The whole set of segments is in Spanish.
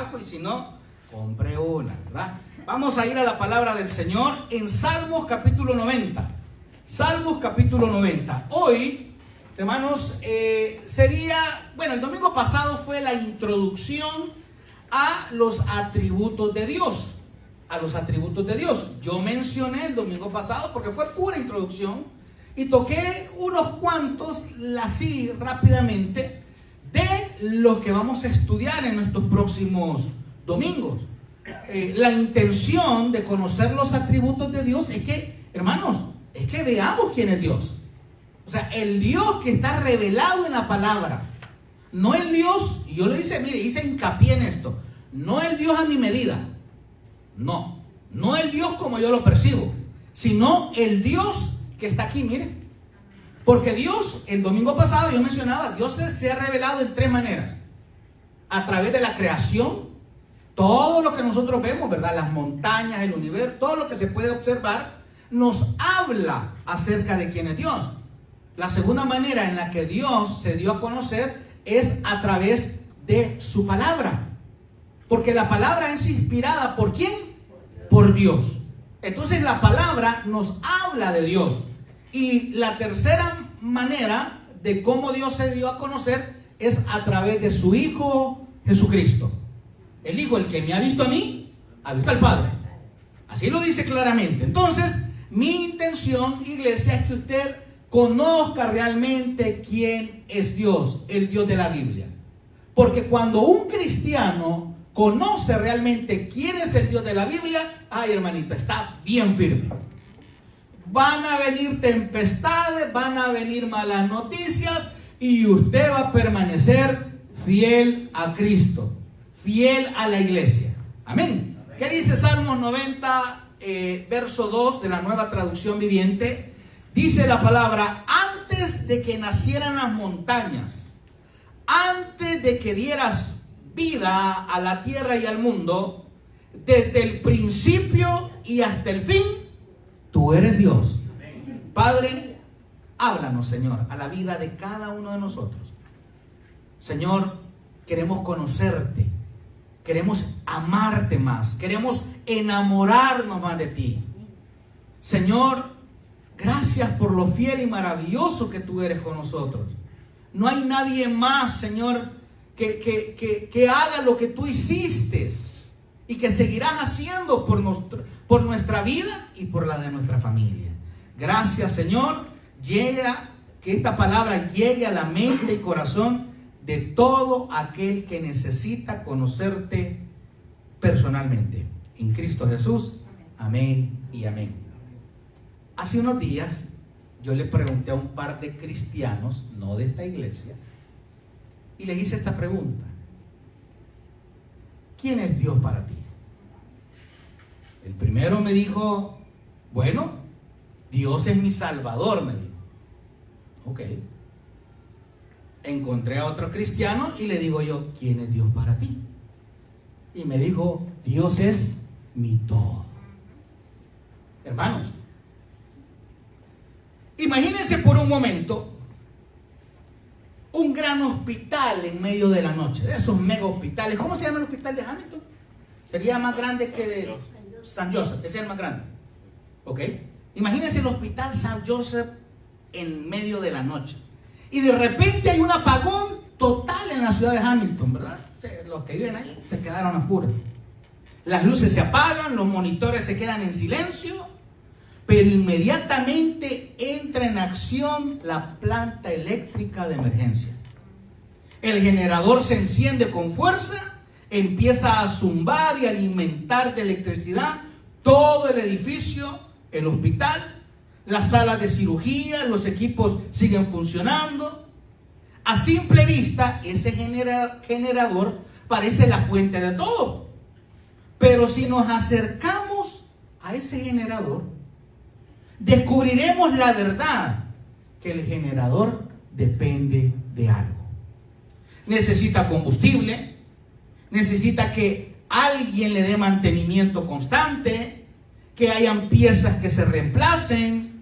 trabajo, y si no, compre una, ¿verdad? Vamos a ir a la palabra del Señor en Salmos capítulo 90. Salmos capítulo 90. Hoy, hermanos, el domingo pasado fue la introducción a los atributos de Dios. A los atributos de Dios. Yo mencioné el domingo pasado porque fue pura introducción y toqué unos cuantos, así rápidamente, de lo que vamos a estudiar en nuestros próximos domingos. La intención de conocer los atributos de Dios es que, hermanos, es que veamos quién es Dios. O sea, el Dios que está revelado en la palabra. No el Dios, y yo le hice hincapié en esto, no el Dios a mi medida. No el Dios como yo lo percibo, sino el Dios que está aquí, mire. Porque Dios, el domingo pasado yo mencionaba, Dios se ha revelado en tres maneras. A través de la creación, todo lo que nosotros vemos, ¿verdad? Las montañas, el universo, todo lo que se puede observar, nos habla acerca de quién es Dios. La segunda manera en la que Dios se dio a conocer es a través de su palabra. Porque la palabra es inspirada ¿por quién? Por Dios. Entonces la palabra nos habla de Dios. Y la tercera manera de cómo Dios se dio a conocer es a través de su Hijo Jesucristo. El Hijo, el que me ha visto a mí, ha visto al Padre. Así lo dice claramente. Entonces, mi intención, iglesia, es que usted conozca realmente quién es Dios, el Dios de la Biblia. Porque cuando un cristiano conoce realmente quién es el Dios de la Biblia, ay, hermanita, está bien firme. Van a venir tempestades, van a venir malas noticias y usted va a permanecer fiel a Cristo, fiel a la iglesia. Amén. ¿Qué dice Salmos 90, verso 2 de la Nueva Traducción Viviente? Dice la palabra: antes de que nacieran las montañas, antes de que dieras vida a la tierra y al mundo, desde el principio y hasta el fin, tú eres Dios. Padre, háblanos, Señor, a la vida de cada uno de nosotros. Señor, queremos conocerte, queremos amarte más, queremos enamorarnos más de ti. Señor, gracias por lo fiel y maravilloso que tú eres con nosotros. No hay nadie más, Señor, que haga lo que tú hiciste y que seguirás haciendo por nuestra vida y por la de nuestra familia. Gracias, Señor. Que esta palabra llegue a la mente y corazón de todo aquel que necesita conocerte personalmente. En Cristo Jesús. Amén y amén. Hace unos días yo le pregunté a un par de cristianos, no de esta iglesia, y les hice esta pregunta: ¿quién es Dios para ti? El primero me dijo: bueno, Dios es mi Salvador, me dijo. Ok. Encontré a otro cristiano y le digo yo: ¿quién es Dios para ti? Y me dijo: Dios es mi todo. Hermanos, imagínense por un momento un gran hospital en medio de la noche, de esos mega hospitales. ¿Cómo se llama el hospital de Hamilton? Sería más grande que de San Joseph, ese es el más grande. ¿Ok? Imagínense el hospital San Joseph en medio de la noche. Y de repente hay un apagón total en la ciudad de Hamilton, ¿verdad? Los que viven ahí se quedaron a oscuras. Las luces se apagan, los monitores se quedan en silencio, pero inmediatamente entra en acción la planta eléctrica de emergencia. El generador se enciende con fuerza, empieza a zumbar y alimentar de electricidad todo el edificio, el hospital, las salas de cirugía, los equipos siguen funcionando. A simple vista, ese generador parece la fuente de todo. Pero si nos acercamos a ese generador, descubriremos la verdad, que el generador depende de algo. Necesita combustible, necesita que alguien le dé mantenimiento constante, que hayan piezas que se reemplacen.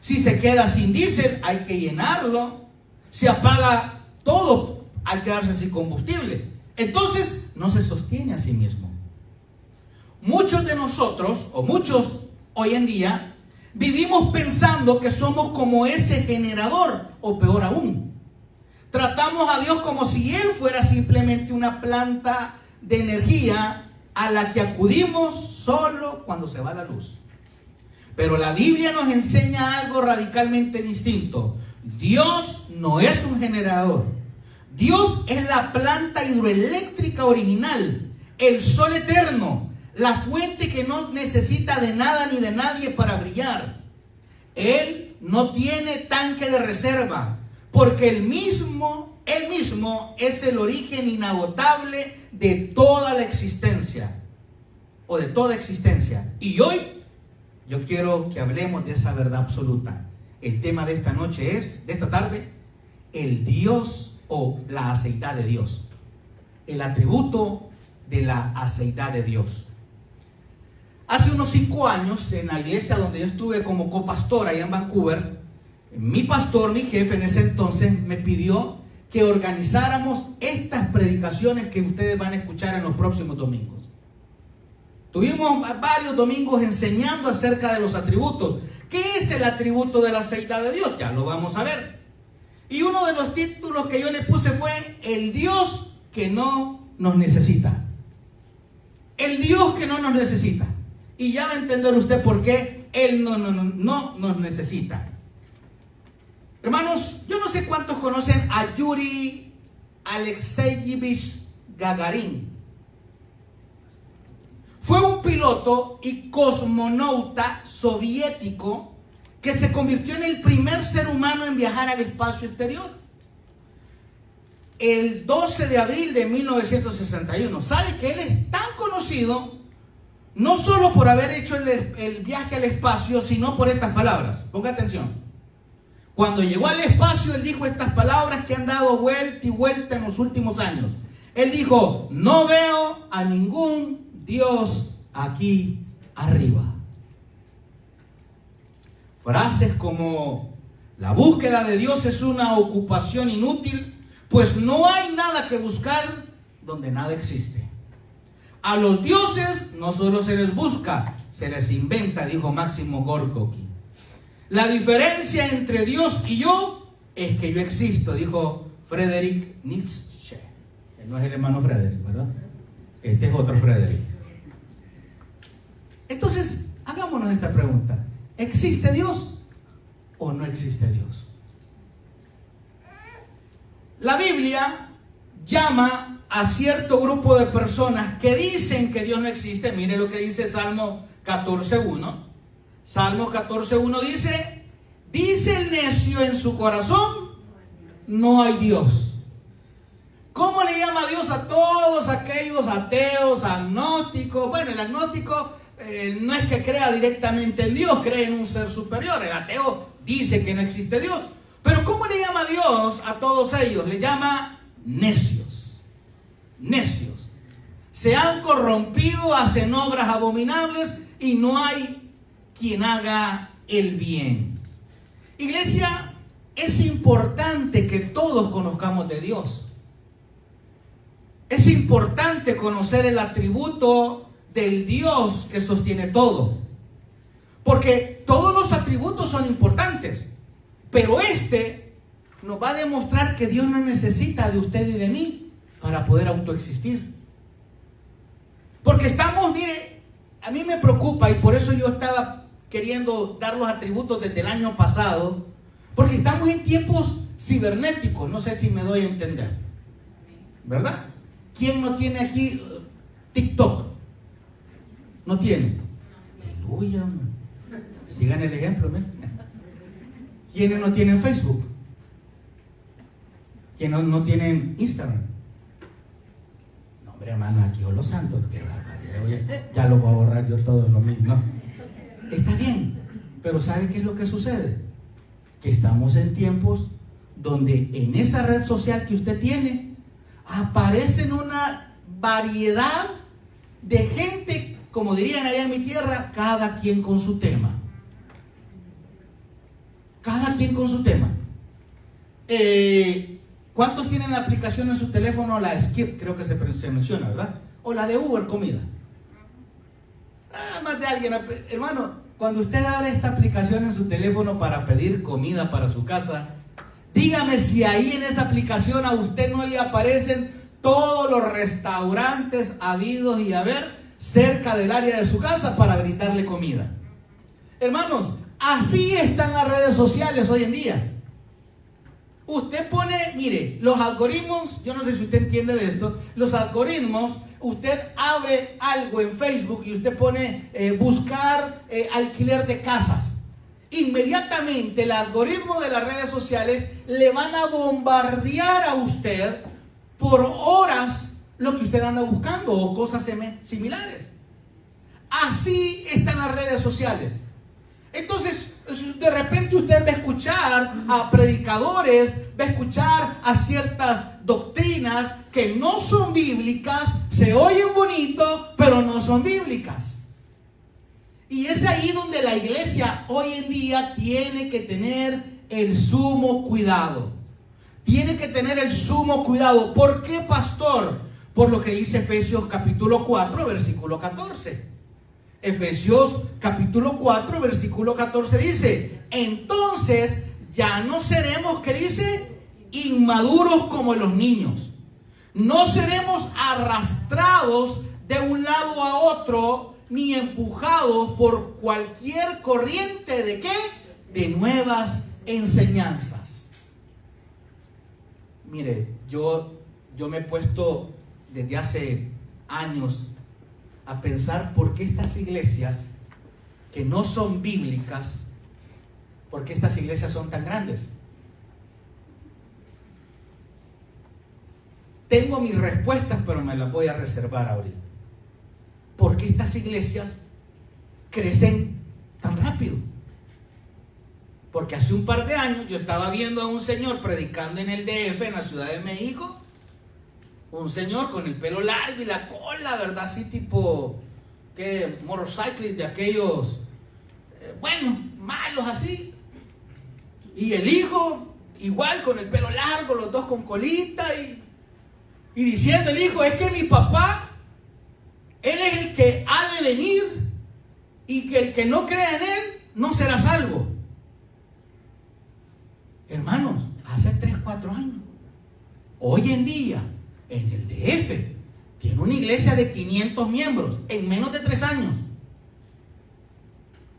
Si se queda sin diésel, hay que llenarlo. Si apaga todo, hay que quedarse sin combustible. entonces no se sostiene a sí mismo. Muchos de nosotros, o muchos hoy en día, vivimos pensando que somos como ese generador, o peor aún. Tratamos a Dios como si Él fuera simplemente una planta de energía a la que acudimos solo cuando se va la luz. Pero la Biblia nos enseña algo radicalmente distinto. Dios no es un generador. Dios es la planta hidroeléctrica original, el sol eterno, la fuente que no necesita de nada ni de nadie para brillar. Él no tiene tanque de reserva, porque Él mismo es el origen inagotable de toda la existencia, o de toda existencia. Y hoy yo quiero que hablemos de esa verdad absoluta. El tema de esta noche es, de esta tarde, el Dios o la aceitad de Dios. El atributo de la aceitad de Dios. Hace unos 5 años, en la iglesia donde yo estuve como copastor allá en Vancouver, mi pastor, mi jefe en ese entonces, me pidió que organizáramos estas predicaciones que ustedes van a escuchar en los próximos domingos. Tuvimos varios domingos enseñando acerca de los atributos. ¿Qué es el atributo de la aceitad de Dios? Ya lo vamos a ver. Y uno de los títulos que yo le puse fue el Dios que no nos necesita. El Dios que no nos necesita. Y ya va a entender usted por qué Él no nos necesita. Hermanos, yo no sé cuántos conocen a Yuri Alexeyevich Gagarin. Fue un piloto y cosmonauta soviético que se convirtió en el primer ser humano en viajar al espacio exterior. El 12 de abril de 1961. ¿Sabe que él es tan conocido no solo por haber hecho el viaje al espacio, sino por estas palabras? Ponga atención. Cuando llegó al espacio, él dijo estas palabras que han dado vuelta y vuelta en los últimos años. Él dijo: no veo a ningún Dios aquí arriba. Frases como: la búsqueda de Dios es una ocupación inútil, pues no hay nada que buscar donde nada existe. A los dioses no solo se les busca, se les inventa, dijo Máximo Gorki. La diferencia entre Dios y yo es que yo existo, dijo Friedrich Nietzsche. No es el hermano Friedrich, ¿verdad? Este es otro Friedrich. Entonces, hagámonos esta pregunta: ¿existe Dios o no existe Dios? La Biblia llama a cierto grupo de personas que dicen que Dios no existe. Mire lo que dice Salmo 14:1. Salmo 14:1 dice el necio en su corazón: no hay Dios. ¿Cómo le llama Dios a todos aquellos ateos, agnósticos? Bueno, el agnóstico no es que crea directamente en Dios, cree en un ser superior. El ateo dice que no existe Dios. Pero ¿cómo le llama Dios a todos ellos? Le llama necios. Necios. Se han corrompido, hacen obras abominables y no hay quien haga el bien. Iglesia, es importante que todos conozcamos de Dios. Es importante conocer el atributo del Dios que sostiene todo. Porque todos los atributos son importantes. Pero este nos va a demostrar que Dios no necesita de usted y de mí para poder autoexistir. Porque estamos, mire, a mí me preocupa, y por eso yo estaba queriendo dar los atributos desde el año pasado, porque estamos en tiempos cibernéticos. No sé si me doy a entender, ¿verdad? ¿Quién no tiene aquí TikTok? ¿No tiene? Aleluya. Sigan el ejemplo, ¿me? ¿Quiénes no tienen Facebook? ¿Quiénes no tienen Instagram? No, hombre, hermano, aquí los santos, qué barbaridad. Oye, ya lo voy a borrar yo todo lo mismo. No. Está bien, pero ¿sabe qué es lo que sucede? Que estamos en tiempos donde en esa red social que usted tiene aparecen una variedad de gente, como dirían allá en mi tierra, cada quien con su tema. Cada quien con su tema. ¿Cuántos tienen la aplicación en su teléfono, la Skip, creo que se menciona, ¿verdad? O la de Uber Comida. Nada más de alguien, hermano, cuando usted abre esta aplicación en su teléfono para pedir comida para su casa, dígame si ahí en esa aplicación a usted no le aparecen todos los restaurantes habidos y haber cerca del área de su casa para brindarle comida. Hermanos, así están las redes sociales hoy en día. Usted pone, mire, los algoritmos, yo no sé si usted entiende de esto, los algoritmos, usted abre algo en Facebook y usted pone buscar alquiler de casas. Inmediatamente el algoritmo de las redes sociales le van a bombardear a usted por horas lo que usted anda buscando o cosas similares. Así están las redes sociales. Entonces, de repente usted va a escuchar a predicadores, va a escuchar a ciertas doctrinas que no son bíblicas, se oyen bonito, pero no son bíblicas. Y es ahí donde la iglesia hoy en día tiene que tener el sumo cuidado. Tiene que tener el sumo cuidado. ¿Por qué, pastor? Por lo que dice Efesios capítulo 4, versículo 14. Efesios capítulo 4, versículo 14 dice: entonces ya no seremos, ¿qué dice? Inmaduros como los niños. No seremos arrastrados de un lado a otro, ni empujados por cualquier corriente de ¿qué? De nuevas enseñanzas. Mire, yo me he puesto desde hace años a pensar por qué estas iglesias que no son bíblicas, por qué estas iglesias son tan grandes. Tengo mis respuestas, pero me las voy a reservar ahorita. ¿Por qué estas iglesias crecen tan rápido? Porque hace un par de años yo estaba viendo a un señor predicando en el DF, en la Ciudad de México. Un señor con el pelo largo y la cola, ¿verdad? Así tipo, ¿qué? Motorcycling de aquellos, malos así. Y el hijo, igual con el pelo largo, los dos con colita. Y diciendo el hijo, es que mi papá, él es el que ha de venir. Y que el que no crea en él, no será salvo. Hermanos, hace 3, 4 años. Hoy en día, en el DF, tiene una iglesia de 500 miembros en menos de 3 años.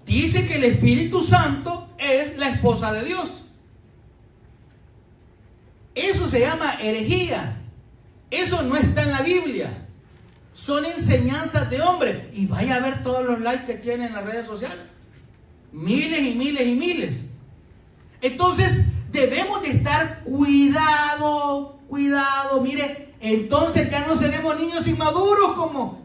Dice que el Espíritu Santo es la esposa de Dios. Eso se llama herejía. Eso no está en la Biblia. Son enseñanzas de hombres. Y vaya a ver todos los likes que tienen en las redes sociales. Miles y miles y miles. Entonces, debemos de estar cuidado. Mire, entonces ya no seremos niños inmaduros como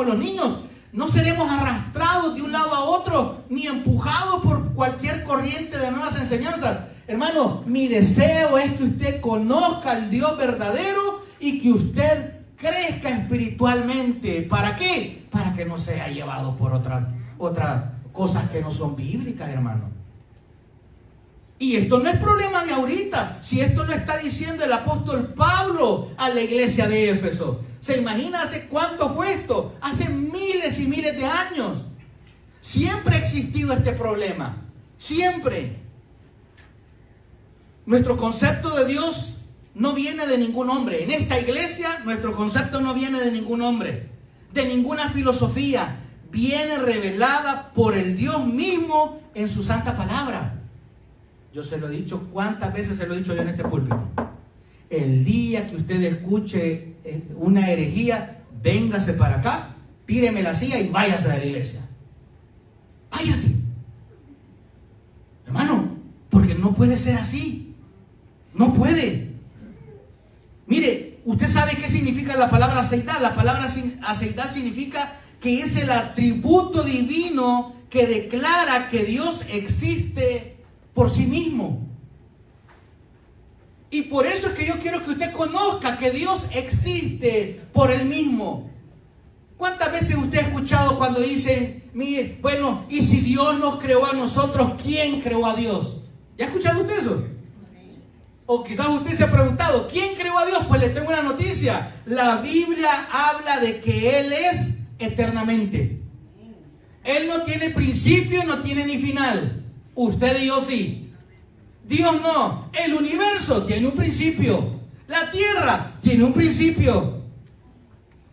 los niños. No seremos arrastrados de un lado a otro, ni empujados por cualquier corriente de nuevas enseñanzas. Hermano, mi deseo es que usted conozca al Dios verdadero y que usted crezca espiritualmente. ¿Para qué? Para que no sea llevado por otras cosas que no son bíblicas, hermano. Y esto no es problema de ahorita. Si esto lo está diciendo el apóstol Pablo a la iglesia de Éfeso. ¿Se imagina hace cuánto fue esto? Hace miles y miles de años. Siempre ha existido este problema. Siempre. Nuestro concepto de Dios no viene de ningún hombre. En esta iglesia, nuestro concepto no viene de ningún hombre, de ninguna filosofía. Viene revelada por el Dios mismo en su santa palabra. Yo se lo he dicho, ¿cuántas veces se lo he dicho yo en este púlpito? El día que usted escuche una herejía, véngase para acá, tíreme la silla y váyase de la iglesia. Váyase. Hermano, porque no puede ser así. No puede. Mire, usted sabe qué significa la palabra aceitá. La palabra aceitá significa que es el atributo divino que declara que Dios existe por sí mismo. Y por eso es que yo quiero que usted conozca que Dios existe por él mismo. ¿Cuántas veces usted ha escuchado cuando dicen, mire, bueno, y si Dios nos creó a nosotros, ¿quién creó a Dios? ¿Ya ha escuchado usted eso? O quizás usted se ha preguntado, ¿quién creó a Dios? Pues le tengo una noticia. La Biblia habla de que Él es eternamente. Él no tiene principio, no tiene ni final. Usted y yo sí. Dios no. El universo tiene un principio. La tierra tiene un principio.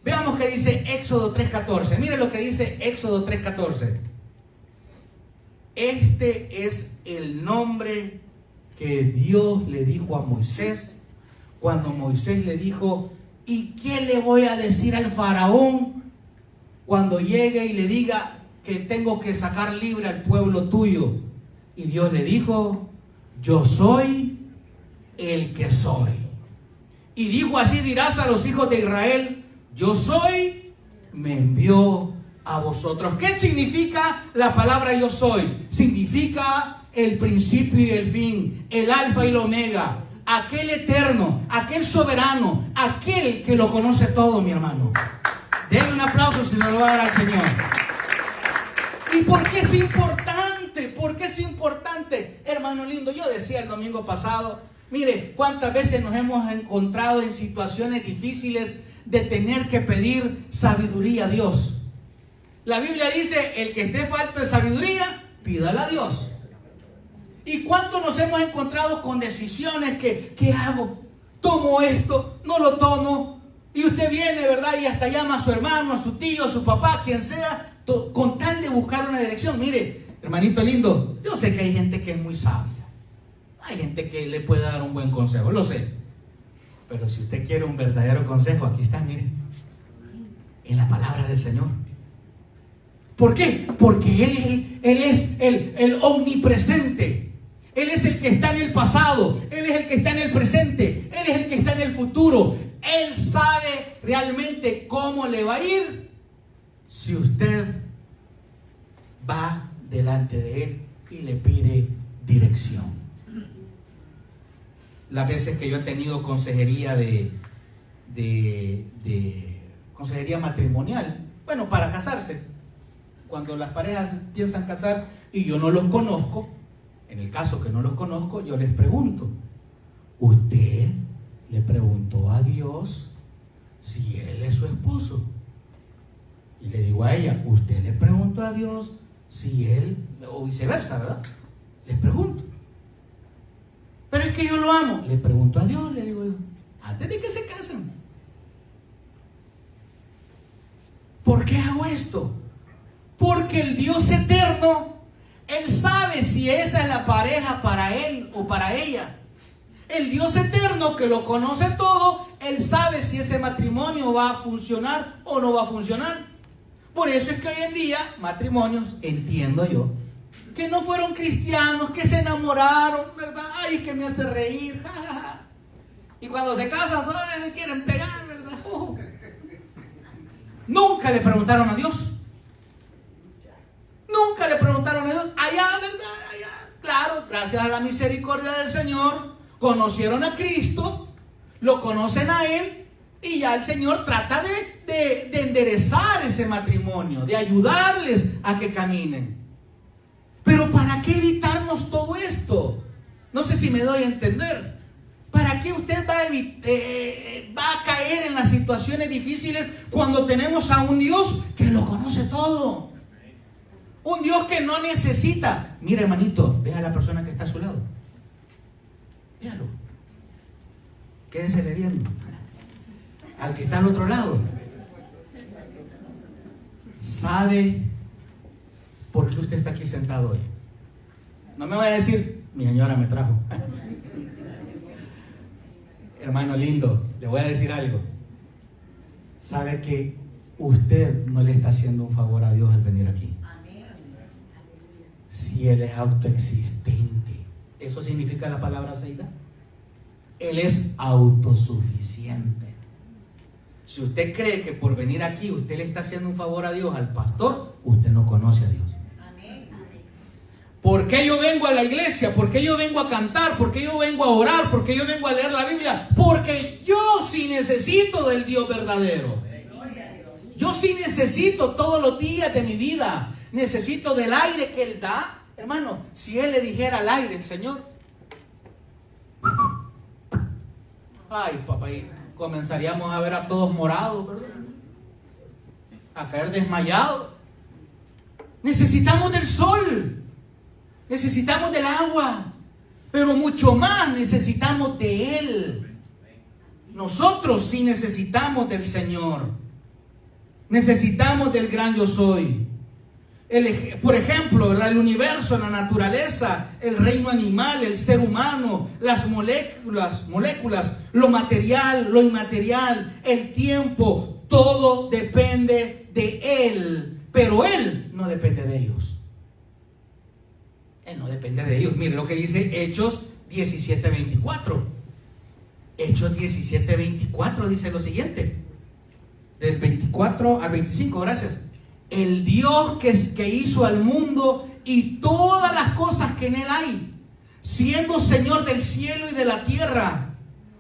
Veamos qué dice Éxodo 3:14. Mire lo que dice Éxodo 3:14. Este es el nombre que Dios le dijo a Moisés cuando Moisés le dijo: ¿y qué le voy a decir al faraón cuando llegue y le diga que tengo que sacar libre al pueblo tuyo? Y Dios le dijo: yo soy el que soy. Y dijo: así dirás a los hijos de Israel: yo soy, me envió a vosotros. ¿Qué significa la palabra yo soy? Significa el principio y el fin, el alfa y el omega, aquel eterno, aquel soberano, aquel que lo conoce todo, mi hermano. Denle un aplauso si se lo va a dar al Señor. ¿Y por qué es importante? ¿Por qué es importante, hermano lindo? Yo decía el domingo pasado, mire, cuántas veces nos hemos encontrado en situaciones difíciles de tener que pedir sabiduría a Dios. La Biblia dice: el que esté falto de sabiduría, pídala a Dios. ¿Y cuánto nos hemos encontrado con decisiones que, ¿qué hago? ¿Tomo esto? ¿No lo tomo? Y usted viene, ¿verdad? Y hasta llama a su hermano, a su tío, a su papá, quien sea, con tal de buscar una dirección. Mire, hermanito lindo, yo sé que hay gente que es muy sabia. Hay gente que le puede dar un buen consejo, lo sé. Pero si usted quiere un verdadero consejo, aquí está, mire. En la palabra del Señor. ¿Por qué? Porque Él es el omnipresente. Él es el que está en el pasado. Él es el que está en el presente. Él es el que está en el futuro. Él sabe realmente cómo le va a ir si usted va delante de Él y le pide dirección. Las veces que yo he tenido consejería de consejería matrimonial, bueno, para casarse, cuando las parejas piensan casar y yo no los conozco, en el caso que no los conozco, yo les pregunto: ¿usted le preguntó a Dios si Él es su esposo? Y le digo a ella: ¿usted le preguntó a Dios si Él, o viceversa, ¿verdad? Les pregunto. Pero es que yo lo amo. Le pregunto a Dios, le digo yo, antes de que se casen. ¿Por qué hago esto? Porque el Dios eterno, Él sabe si esa es la pareja para él o para ella. El Dios eterno, que lo conoce todo, Él sabe si ese matrimonio va a funcionar o no va a funcionar. Por eso es que hoy en día, matrimonios, entiendo yo, que no fueron cristianos, que se enamoraron, ¿verdad? Ay, que me hace reír, jajaja. Y cuando se casan, solo se quieren pegar, ¿verdad? Nunca le preguntaron a Dios. Nunca le preguntaron a Dios. Allá, ¿verdad? Allá. Claro, gracias a la misericordia del Señor, conocieron a Cristo, lo conocen a Él, y ya el Señor trata de enderezar ese matrimonio, de ayudarles a que caminen. Pero ¿para qué evitarnos todo esto? No sé si me doy a entender. ¿Para qué usted va a caer en las situaciones difíciles cuando tenemos a un Dios que lo conoce todo? Un Dios que no necesita. Mira, hermanito, ve a la persona que está a su lado. Véalo. Quédese viendo. Al que está al otro lado. ¿Sabe por qué usted está aquí sentado hoy? No me vaya a decir: mi señora me trajo. Hermano lindo, le voy a decir algo. ¿Sabe que usted no le está haciendo un favor a Dios al venir aquí? Si Él es autoexistente, ¿eso significa la palabra Seida? Él es autosuficiente. Si usted cree que por venir aquí usted le está haciendo un favor a Dios, al pastor, usted no conoce a Dios. ¿Por qué yo vengo a la iglesia? ¿Por qué yo vengo a cantar? ¿Por qué yo vengo a orar? ¿Por qué yo vengo a leer la Biblia? Porque yo sí necesito del Dios verdadero. Yo sí necesito todos los días de mi vida. Necesito del aire que Él da. Hermano, si Él le dijera al aire, el Señor, Ay, papá, y comenzaríamos a ver a todos morados, ¿verdad? A caer desmayados. Necesitamos del sol, necesitamos del agua, pero mucho más necesitamos de Él. Nosotros sí necesitamos del Señor. Necesitamos del gran yo soy. Por ejemplo, ¿verdad? El universo, la naturaleza, el reino animal, el ser humano, las moléculas, lo material, lo inmaterial, el tiempo, todo depende de Él. Pero Él no depende de ellos. Él no depende de ellos. Mire lo que dice Hechos 17:24. Hechos 17:24 dice lo siguiente. Del 24 al 25, gracias. El Dios que hizo al mundo y todas las cosas que en él hay, siendo Señor del cielo y de la tierra,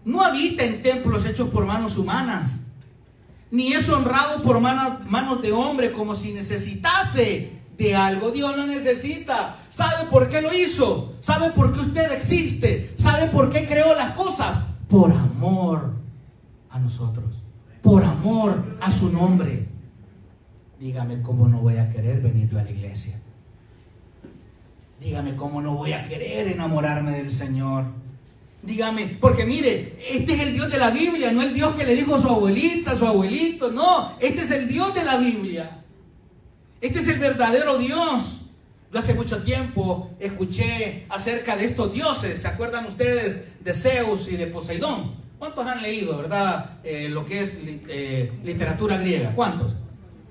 no habita en templos hechos por manos humanas, ni es honrado por manos de hombre como si necesitase de algo. Dios no necesita. ¿Sabe por qué lo hizo? ¿Sabe por qué usted existe? ¿Sabe por qué creó las cosas? Por amor a nosotros, por amor a su nombre. Dígame cómo no voy a querer venir yo a la iglesia. Dígame cómo no voy a querer enamorarme del Señor. Dígame, porque mire, este es el Dios de la Biblia, no el Dios que le dijo a su abuelita, a su abuelito. No, este es el Dios de la Biblia. Este es el verdadero Dios. Yo hace mucho tiempo escuché acerca de estos dioses. ¿Se acuerdan ustedes de Zeus y de Poseidón? ¿Cuántos han leído, verdad, lo que es literatura griega? ¿Cuántos?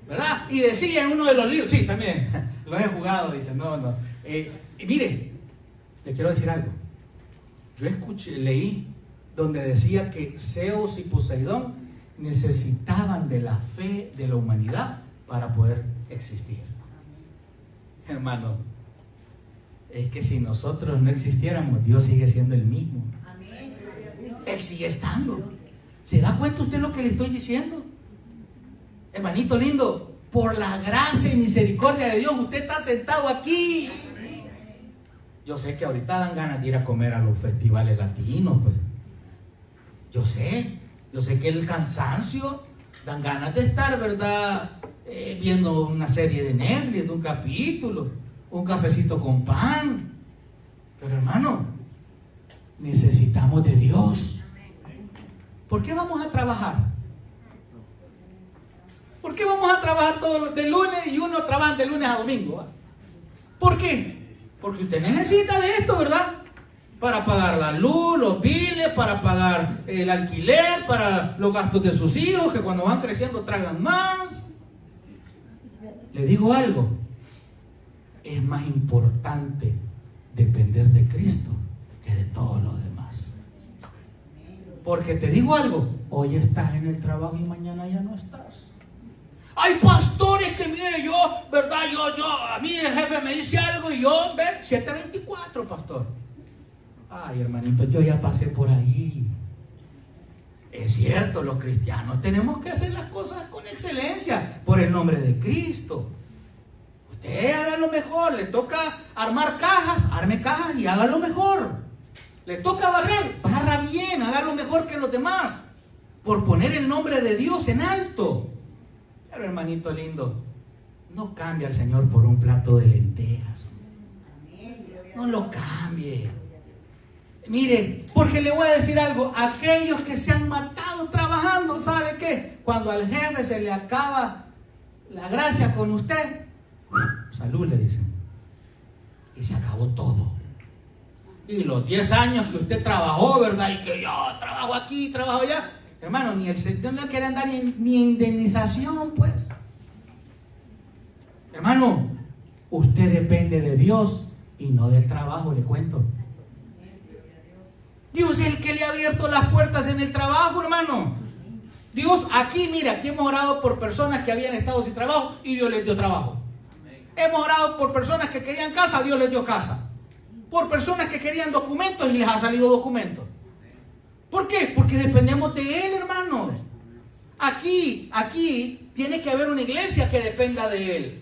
¿Verdad? Y decía en uno de los libros, sí, también, los he jugado, dicen, no. Y mire, le quiero decir algo. Yo leí donde decía que Zeus y Poseidón necesitaban de la fe de la humanidad para poder existir. Hermano, es que si nosotros no existiéramos, Dios sigue siendo el mismo. Él sigue estando. ¿Se da cuenta usted lo que le estoy diciendo? Hermanito lindo, por la gracia y misericordia de Dios, usted está sentado aquí. Yo sé que ahorita dan ganas de ir a comer a los festivales latinos, pues. Yo sé que el cansancio, dan ganas de estar, ¿verdad? Viendo una serie de Netflix, un capítulo, un cafecito con pan. Pero hermano, necesitamos de Dios. ¿Por qué vamos a trabajar? ¿Por qué vamos a trabajar todos de lunes y uno trabaja de lunes a domingo? ¿Eh? ¿Por qué? Porque usted necesita de esto, ¿verdad? Para pagar la luz, los biles, para pagar el alquiler, para los gastos de sus hijos, que cuando van creciendo tragan más. Le digo algo, es más importante depender de Cristo que de todo lo demás. Porque te digo algo, hoy estás en el trabajo y mañana ya no estás. Hay pastores que, mire, yo, ¿verdad? A mí el jefe me dice algo y yo, ve, 7:24, pastor. Ay, hermanito, yo ya pasé por ahí. Es cierto, los cristianos tenemos que hacer las cosas con excelencia, por el nombre de Cristo. Usted haga lo mejor, le toca armar cajas, arme cajas y haga lo mejor. Le toca barrer, barra bien, haga lo mejor que los demás, por poner el nombre de Dios en alto. Pero hermanito lindo, no cambie al Señor por un plato de lentejas. No lo cambie. Mire, porque le voy a decir algo, aquellos que se han matado trabajando, ¿sabe qué? Cuando al jefe se le acaba la gracia con usted, salud le dicen, y se acabó todo. Y los 10 años que usted trabajó, ¿verdad? Y que yo trabajo aquí, trabajo allá, hermano, ni el Señor le quiere dar ni indemnización, pues. Hermano, usted depende de Dios y no del trabajo, le cuento. Dios es el que le ha abierto las puertas en el trabajo, hermano. Dios, aquí, mira, aquí hemos orado por personas que habían estado sin trabajo y Dios les dio trabajo. Hemos orado por personas que querían casa, Dios les dio casa. Por personas que querían documentos y les ha salido documentos. ¿Por qué? Porque dependemos de Él, hermanos. Aquí tiene que haber una iglesia que dependa de Él.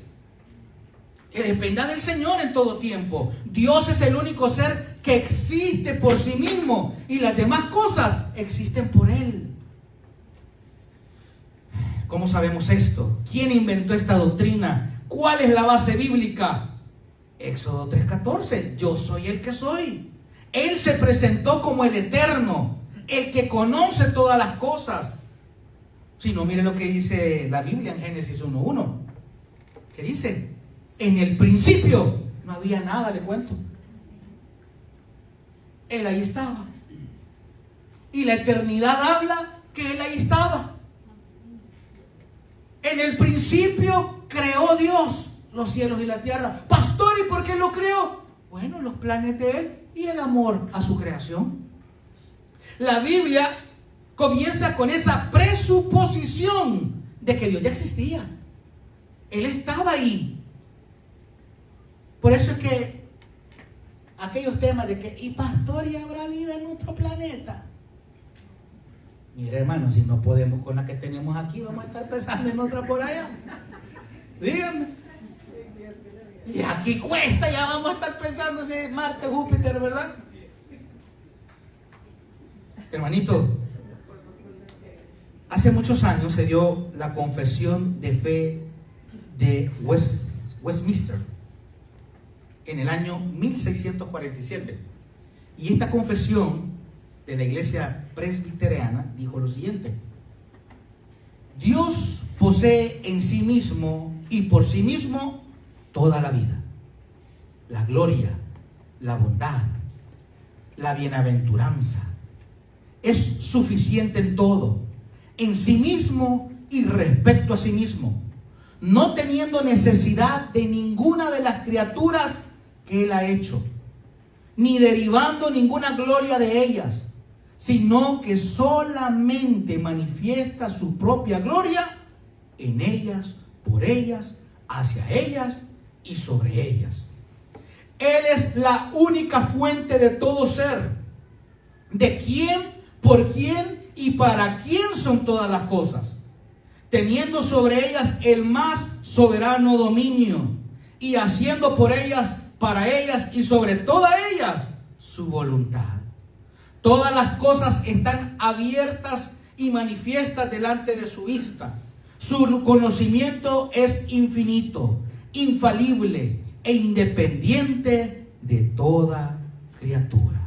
Que dependa del Señor en todo tiempo. Dios es el único ser que existe por sí mismo y las demás cosas existen por Él. ¿Cómo sabemos esto? ¿Quién inventó esta doctrina? ¿Cuál es la base bíblica? Éxodo 3:14, yo soy el que soy. Él se presentó como el eterno, el que conoce todas las cosas. Si no, mire lo que dice la Biblia en Génesis 1:1. ¿Qué dice? En el principio no había nada, le cuento. Él ahí estaba. Y la eternidad habla que Él ahí estaba. En el principio creó Dios los cielos y la tierra. Pastor, ¿y por qué lo creó? Bueno, los planes de Él y el amor a su creación. La Biblia comienza con esa presuposición de que Dios ya existía. Él estaba ahí. Por eso es que aquellos temas de que, y pastor, ¿y habrá vida en otro planeta? Mire, hermano, si no podemos con la que tenemos aquí, vamos a estar pensando en otra por allá. Díganme. Y aquí cuesta, ya vamos a estar pensando si es Marte, Júpiter, ¿verdad? Hermanito, hace muchos años se dio la confesión de fe de Westminster en el año 1647. Y esta confesión de la iglesia presbiteriana dijo lo siguiente: Dios posee en sí mismo y por sí mismo toda la vida, la gloria, la bondad, la bienaventuranza. Es suficiente en todo, en sí mismo y respecto a sí mismo, no teniendo necesidad de ninguna de las criaturas que Él ha hecho, ni derivando ninguna gloria de ellas, sino que solamente manifiesta su propia gloria en ellas, por ellas, hacia ellas y sobre ellas. Él es la única fuente de todo ser, de quién, por quién y para quién son todas las cosas, teniendo sobre ellas el más soberano dominio y haciendo por ellas, para ellas y sobre todas ellas su voluntad. Todas las cosas están abiertas y manifiestas delante de su vista. Su conocimiento es infinito, infalible e independiente de toda criatura.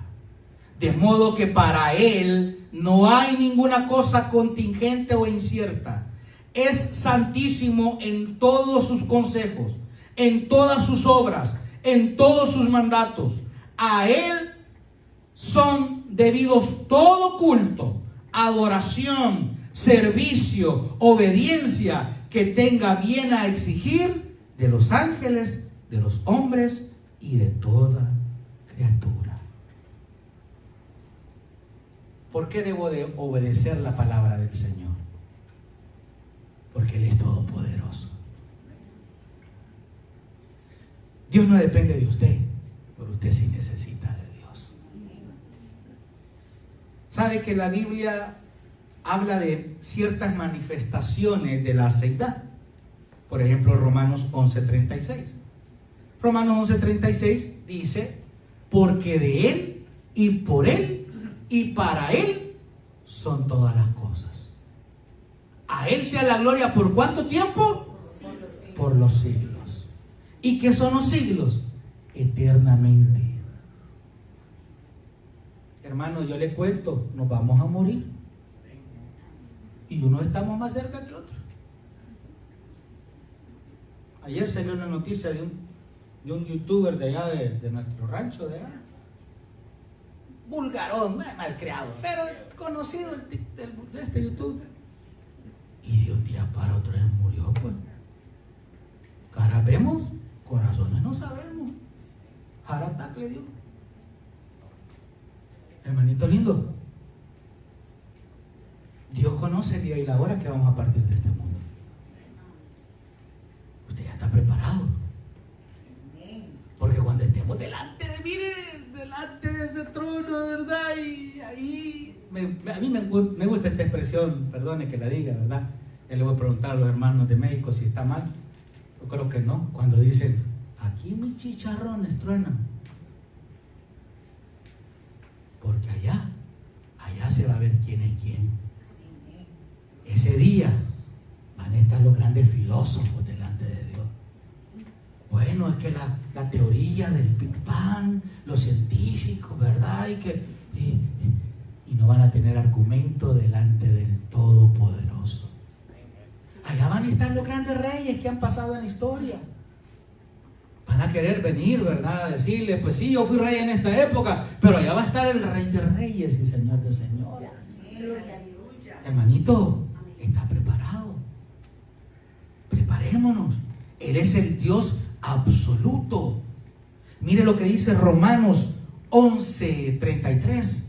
De modo que para Él no hay ninguna cosa contingente o incierta. Es santísimo en todos sus consejos, en todas sus obras, en todos sus mandatos. A Él son debidos todo culto, adoración, servicio, obediencia que tenga bien a exigir de los ángeles, de los hombres y de toda criatura. ¿Por qué debo de obedecer la palabra del Señor? Porque Él es todopoderoso. Dios no depende de usted, pero usted sí necesita de Dios. ¿Sabe que la Biblia habla de ciertas manifestaciones de la seidad? Por ejemplo, Romanos 11:36. Romanos 11:36 dice: porque de Él y por Él y para Él son todas las cosas. A Él sea la gloria, ¿por cuánto tiempo? Por los siglos. ¿Y qué son los siglos? Eternamente. Hermano, yo le cuento, nos vamos a morir. Y unos estamos más cerca que otros. Ayer salió una noticia de un youtuber de allá de nuestro rancho de allá. Vulgarón, malcriado, pero conocido de este youtuber. Y de un día para otro él murió, pues. Cara vemos, corazones no sabemos. Heart attack le dio. Hermanito lindo, Dios conoce el día y la hora que vamos a partir de este mundo. Usted ya está preparado. Porque cuando estemos delante de ese trono, ¿verdad? Y ahí, a mí me gusta esta expresión, perdone que la diga, ¿verdad? Ya le voy a preguntar a los hermanos de México si está mal. Yo creo que no. Cuando dicen, aquí mis chicharrones truenan. porque allá se va a ver quién es quién. Ese día van a estar los grandes filósofos delante de Dios. Bueno, es que la teoría del Big Bang, los científicos, ¿verdad? Y no van a tener argumento delante del Todopoderoso. Allá van a estar los grandes reyes que han pasado en la historia. Van a querer venir, ¿verdad? A decirle, pues sí, yo fui rey en esta época, pero allá va a estar el Rey de Reyes y Señor de Señores. Hermanito, ¿está preparado? Preparémonos. Él es el Dios absoluto. Mire lo que dice Romanos 11:33.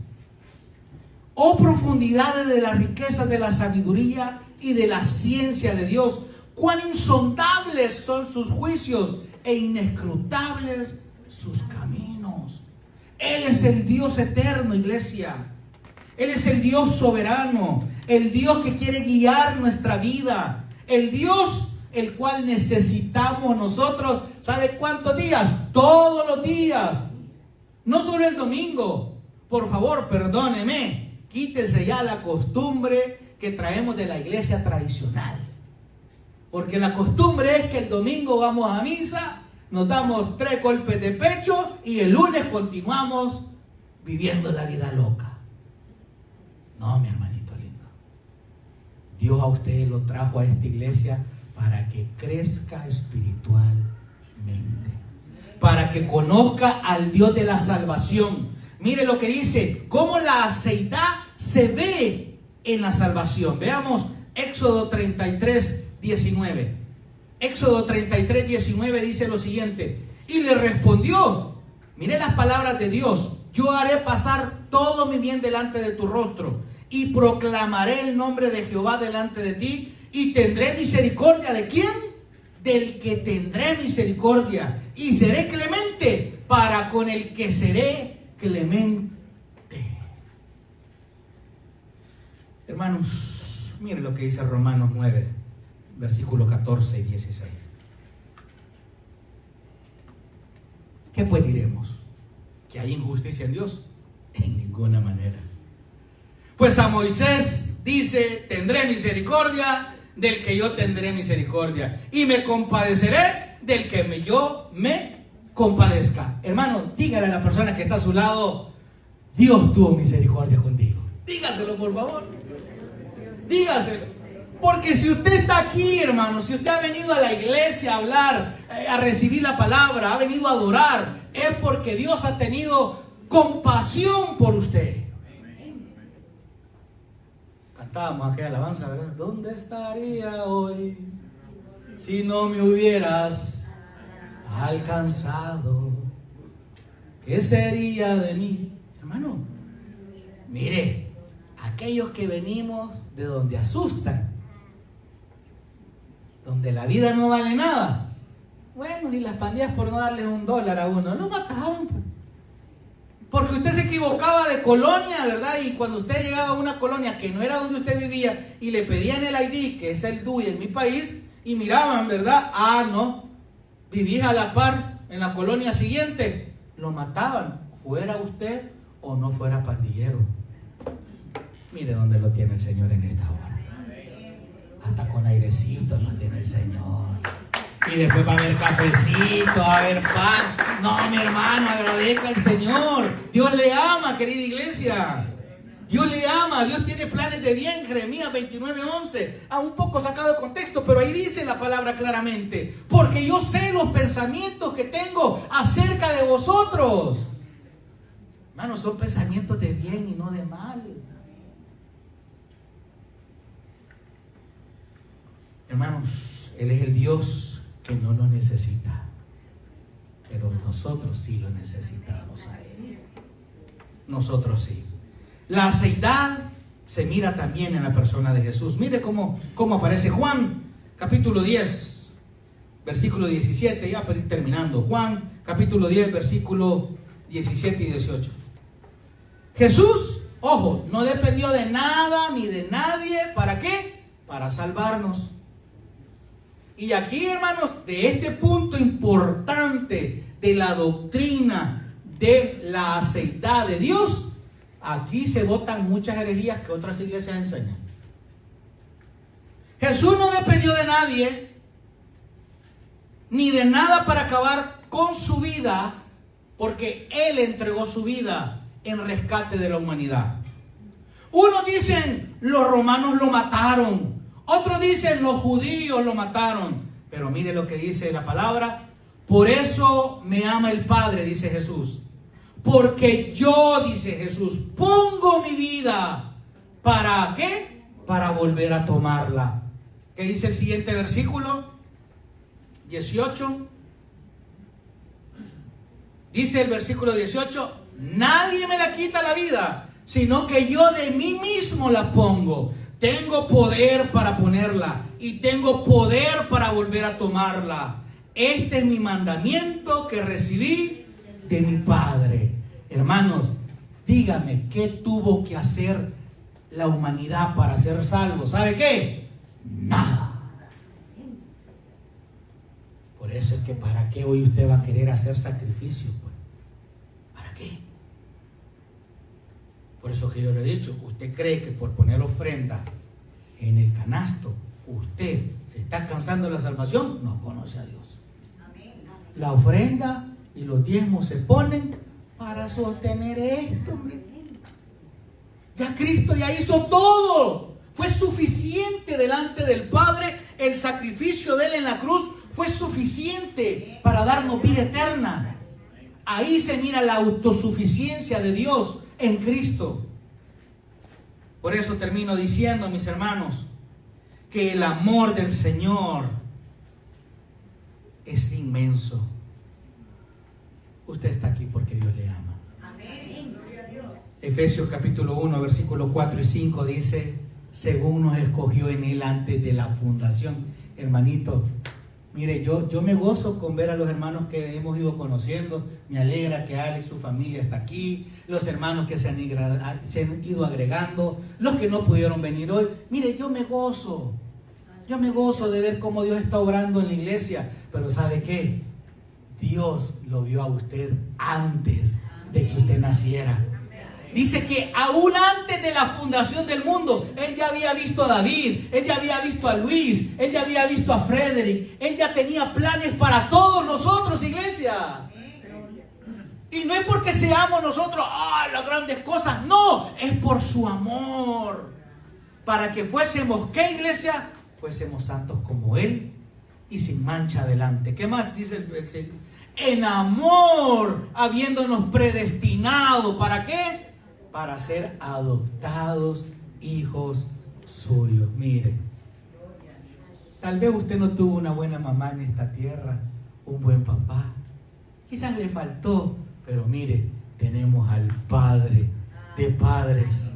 Oh profundidades de la riqueza de la sabiduría y de la ciencia de Dios, cuán insondables son sus juicios e inescrutables sus caminos. Él es el Dios eterno, iglesia. Él es el Dios soberano, el Dios que quiere guiar nuestra vida, el Dios el cual necesitamos nosotros. ¿Sabe cuántos días? Todos los días, no solo el domingo. Por favor, perdóneme, quítese ya la costumbre que traemos de la iglesia tradicional. Porque la costumbre es que el domingo vamos a misa, nos damos 3 golpes de pecho y el lunes continuamos viviendo la vida loca. No, mi hermanito lindo. Dios a usted lo trajo a esta iglesia para que crezca espiritualmente, para que conozca al Dios de la salvación. Mire lo que dice, cómo la aceitad se ve en la salvación. Veamos Éxodo 33:19. Éxodo 33:19 dice lo siguiente: y le respondió, mire las palabras de Dios, yo haré pasar todo mi bien delante de tu rostro y proclamaré el nombre de Jehová delante de ti y tendré misericordia. ¿De quién? Del que tendré misericordia, y seré clemente para con el que seré clemente. Hermanos, miren lo que dice Romanos 9, versículos 14 y 16. ¿Qué pues diremos? ¿Que hay injusticia en Dios? En ninguna manera. Pues a Moisés dice, tendré misericordia del que yo tendré misericordia, y me compadeceré del que yo me compadezca. Hermano, dígale a la persona que está a su lado, Dios tuvo misericordia contigo. Dígaselo, por favor. Dígaselo. Porque si usted está aquí, hermano, si usted ha venido a la iglesia a hablar, a recibir la palabra, ha venido a adorar, es porque Dios ha tenido compasión por usted. Cantábamos aquella alabanza, ¿verdad? ¿Dónde estaría hoy si no me hubieras alcanzado? ¿Qué sería de mí? Hermano, mire, aquellos que venimos de donde asustan, donde la vida no vale nada, bueno, y las pandillas por no darle $1 a uno, lo mataban, pues. Porque usted se equivocaba de colonia, ¿verdad? Y cuando usted llegaba a una colonia que no era donde usted vivía y le pedían el ID, que es el DUI en mi país, y miraban, ¿verdad? Ah, no, vivís a la par en la colonia siguiente, lo mataban, fuera usted o no fuera pandillero. Mire dónde lo tiene el Señor en esta hora. Hasta con airecito lo tiene el Señor. Y después va a haber cafecito, va a haber pan. No, mi hermano, agradezca al Señor. Dios le ama, querida iglesia. Dios le ama, Dios tiene planes de bien. Jeremías 29:11. Un poco sacado de contexto, pero ahí dice la palabra claramente. Porque yo sé los pensamientos que tengo acerca de vosotros. Hermano, son pensamientos de bien y no de mal. Hermanos, Él es el Dios que no nos necesita, pero nosotros sí lo necesitamos a Él. Nosotros sí. La aceitad se mira también en la persona de Jesús. Mire cómo aparece Juan, capítulo 10, versículo 17, ya para ir terminando. Juan, capítulo 10, versículo 17 y 18. Jesús, ojo, no dependió de nada ni de nadie. ¿Para qué? Para salvarnos. Y aquí, hermanos, de este punto importante de la doctrina de la aceitad de Dios, Aquí se botan muchas herejías que otras iglesias enseñan. Jesús no dependió de nadie, ni de nada para acabar con su vida, porque Él entregó su vida en rescate de la humanidad. Unos dicen, los romanos lo mataron. Otros dicen, los judíos lo mataron. Pero mire lo que dice la palabra. Por eso me ama el Padre, dice Jesús. Porque yo, dice Jesús, pongo mi vida. ¿Para qué? Para volver a tomarla. ¿Qué dice el siguiente versículo? 18. Dice el versículo 18, nadie me la quita la vida, sino que yo de mí mismo la pongo. Tengo poder para ponerla y tengo poder para volver a tomarla. Este es mi mandamiento que recibí de mi Padre. Hermanos, dígame, ¿qué tuvo que hacer la humanidad para ser salvo? ¿Sabe qué? Nada. Por eso es que ¿para qué hoy usted va a querer hacer sacrificio? Pues? ¿Para qué? Por eso que yo le he dicho, usted cree que por poner ofrenda en el canasto, usted se está alcanzando la salvación, no conoce a Dios. La ofrenda y los diezmos se ponen para sostener esto, hombre. Ya Cristo ya hizo todo. Fue suficiente delante del Padre. El sacrificio de Él en la cruz fue suficiente para darnos vida eterna. Ahí se mira la autosuficiencia de Dios en Cristo. Por eso termino diciendo, mis hermanos, que el amor del Señor es inmenso. Usted está aquí porque Dios le ama. Amén. Efesios capítulo 1, versículos 4 y 5 dice, según nos escogió en Él antes de la fundación. Hermanito, mire, yo me gozo con ver a los hermanos que hemos ido conociendo. Me alegra que Alex, su familia está aquí. Los hermanos que se han ido agregando. Los que no pudieron venir hoy. Mire, yo me gozo. Yo me gozo de ver cómo Dios está obrando en la iglesia. Pero ¿sabe qué? Dios lo vio a usted antes de que usted naciera. Dice que aún antes de la fundación del mundo, Él ya había visto a David, Él ya había visto a Luis, Él ya había visto a Frederick, Él ya tenía planes para todos nosotros, iglesia. Y no es porque seamos nosotros, las grandes cosas, no, es por su amor. Para que fuésemos, ¿qué, iglesia? Fuésemos santos como Él y sin mancha adelante. ¿Qué más dice el versículo? En amor, habiéndonos predestinado, ¿para qué? Para ser adoptados hijos suyos. Mire, tal vez usted no tuvo una buena mamá en esta tierra, un buen papá. Quizás le faltó, pero mire, tenemos al Padre de padres.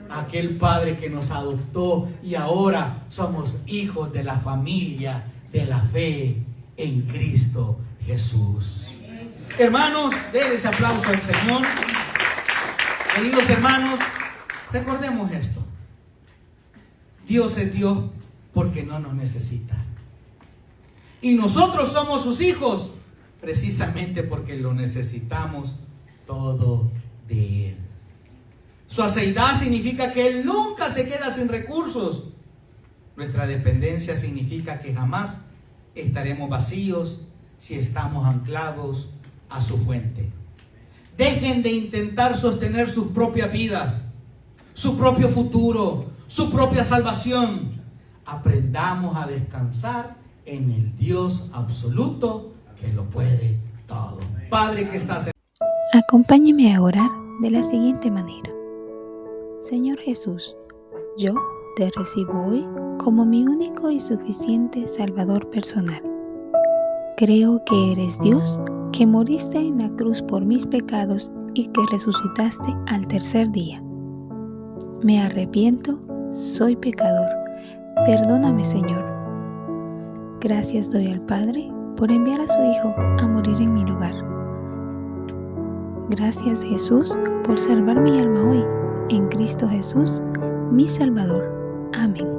Aquel Padre que nos adoptó y ahora somos hijos de la familia de la fe en Cristo Jesús. Hermanos, denle ese aplauso al Señor. Queridos hermanos, recordemos esto. Dios es Dios porque no nos necesita. Y nosotros somos sus hijos precisamente porque lo necesitamos todo de Él. Su aceidad significa que Él nunca se queda sin recursos. Nuestra dependencia significa que jamás estaremos vacíos si estamos anclados a su fuente. Dejen de intentar sostener sus propias vidas, su propio futuro, su propia salvación. Aprendamos a descansar en el Dios absoluto que lo puede todo. Padre que estás en... Acompáñeme a orar de la siguiente manera. Señor Jesús, yo te recibo hoy como mi único y suficiente Salvador personal. Creo que eres Dios, que moriste en la cruz por mis pecados y que resucitaste al tercer día. Me arrepiento, soy pecador. Perdóname, Señor. Gracias doy al Padre por enviar a su Hijo a morir en mi lugar. Gracias, Jesús, por salvar mi alma hoy, en Cristo Jesús, mi Salvador. Amén.